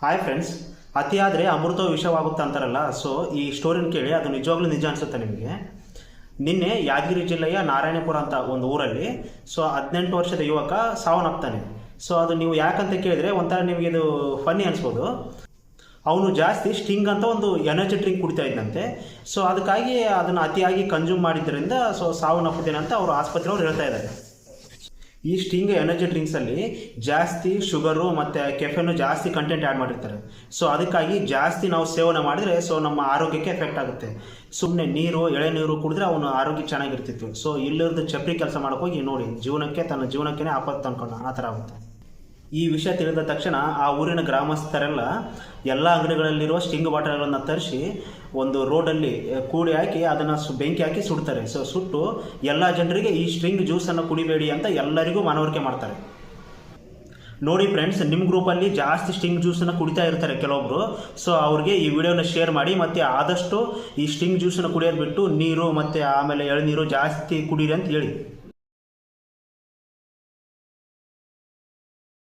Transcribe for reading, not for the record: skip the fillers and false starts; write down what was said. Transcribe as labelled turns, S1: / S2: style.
S1: Hi friends, ಅತಿಯಾದರೆ ಅಮೃತವು ವಿಷವಾಗುತ್ತೆ ಅಂತಾರಲ್ಲ. So ಈ ಸ್ಟೋರಿನ ಕೇಳಿ ಅದು ನಿಜವಾಗ್ಲೂ ನಿಜ ಅನಿಸುತ್ತೆ ನಿಮಗೆ. ನಿನ್ನೆ ಯಾದಗಿರಿ ಜಿಲ್ಲೆಯ ನಾರಾಯಣಪುರ ಅಂತ ಒಂದು ಊರಲ್ಲಿ 18 ವರ್ಷದ ಯುವಕ ಸಾವನ್ನಪ್ತಾನೆ. ಸೊ ಅದು ನೀವು ಯಾಕಂತ ಕೇಳಿದರೆ ಒಂಥರ ನಿಮಗೆ ಇದು ಫನ್ನಿ ಅನಿಸ್ಬೋದು. ಅವನು ಜಾಸ್ತಿ ಸ್ಟಿಂಗ್ ಅಂತ ಒಂದು ಎನರ್ಜಿ ಡ್ರಿಂಕ್ ಕುಡಿತಾ ಇದ್ದಂತೆ. ಸೊ ಅದಕ್ಕಾಗಿ ಅದನ್ನು ಅತಿಯಾಗಿ ಕನ್ಸ್ಯೂಮ್ ಮಾಡಿದ್ದರಿಂದ ಸಾವನ್ನಪ್ಪಿದ್ದೇನೆ ಅಂತ ಅವರು ಆಸ್ಪತ್ರೆಯವರು ಹೇಳ್ತಾ ಇದ್ದಾರೆ. ಈ ಸ್ಟಿಂಗ್ ಎನರ್ಜಿ ಡ್ರಿಂಕ್ಸಲ್ಲಿ ಜಾಸ್ತಿ ಶುಗರು ಮತ್ತು ಕೆಫೆನು ಜಾಸ್ತಿ ಕಂಟೆಂಟ್ ಆ್ಯಡ್ ಮಾಡಿರ್ತಾರೆ. ಸೊ ಅದಕ್ಕಾಗಿ ಜಾಸ್ತಿ ನಾವು ಸೇವನೆ ಮಾಡಿದರೆ ನಮ್ಮ ಆರೋಗ್ಯಕ್ಕೆ ಎಫೆಕ್ಟ್ ಆಗುತ್ತೆ. ಸುಮ್ಮನೆ ಎಳೆನೀರು ಕುಡಿದ್ರೆ ಅವನು ಆರೋಗ್ಯ ಚೆನ್ನಾಗಿರ್ತಿತ್ತು. ಸೊ ಇಲ್ಲಿರೋದು ಚಪ್ರಿ ಕೆಲಸ ಮಾಡೋಕ್ಕೋಗಿ ನೋಡಿ ತನ್ನ ಜೀವನಕ್ಕೆ ಆಪತ್ತು ತಂದ್ಕೊಂಡು ಆ ಥರ ಆಗುತ್ತೆ. ಈ ವಿಷಯ ತಿಳಿದ ತಕ್ಷಣ ಆ ಊರಿನ ಗ್ರಾಮಸ್ಥರೆಲ್ಲ ಎಲ್ಲ ಅಂಗಡಿಗಳಲ್ಲಿರುವ ಸ್ಟಿಂಗ್ ಬಾಟಲ್ಗಳನ್ನು ತರಿಸಿ ಒಂದು ರೋಡಲ್ಲಿ ಕೂಡಿ ಹಾಕಿ ಅದನ್ನು ಬೆಂಕಿ ಹಾಕಿ ಸುಡ್ತಾರೆ. ಸೊ ಸುಟ್ಟು ಎಲ್ಲ ಜನರಿಗೆ ಈ ಸ್ಟಿಂಗ್ ಜ್ಯೂಸನ್ನು ಕುಡಿಬೇಡಿ ಅಂತ ಎಲ್ಲರಿಗೂ ಮನವರಿಕೆ ಮಾಡ್ತಾರೆ. ನೋಡಿ ಫ್ರೆಂಡ್ಸ್, ನಿಮ್ಮ ಗ್ರೂಪಲ್ಲಿ ಜಾಸ್ತಿ ಸ್ಟಿಂಗ್ ಜ್ಯೂಸನ್ನು ಕುಡಿತಾ ಇರ್ತಾರೆ ಕೆಲವೊಬ್ಬರು. ಸೊ ಅವ್ರಿಗೆ ಈ ವಿಡಿಯೋನ ಶೇರ್ ಮಾಡಿ, ಮತ್ತು ಆದಷ್ಟು ಈ ಸ್ಟಿಂಗ್ ಜ್ಯೂಸನ್ನು ಕುಡಿಯೋದು ಬಿಟ್ಟು ನೀರು ಮತ್ತು ಆಮೇಲೆ ಎಳನೀರು ಜಾಸ್ತಿ ಕುಡೀರಿ ಅಂತ ಹೇಳಿ.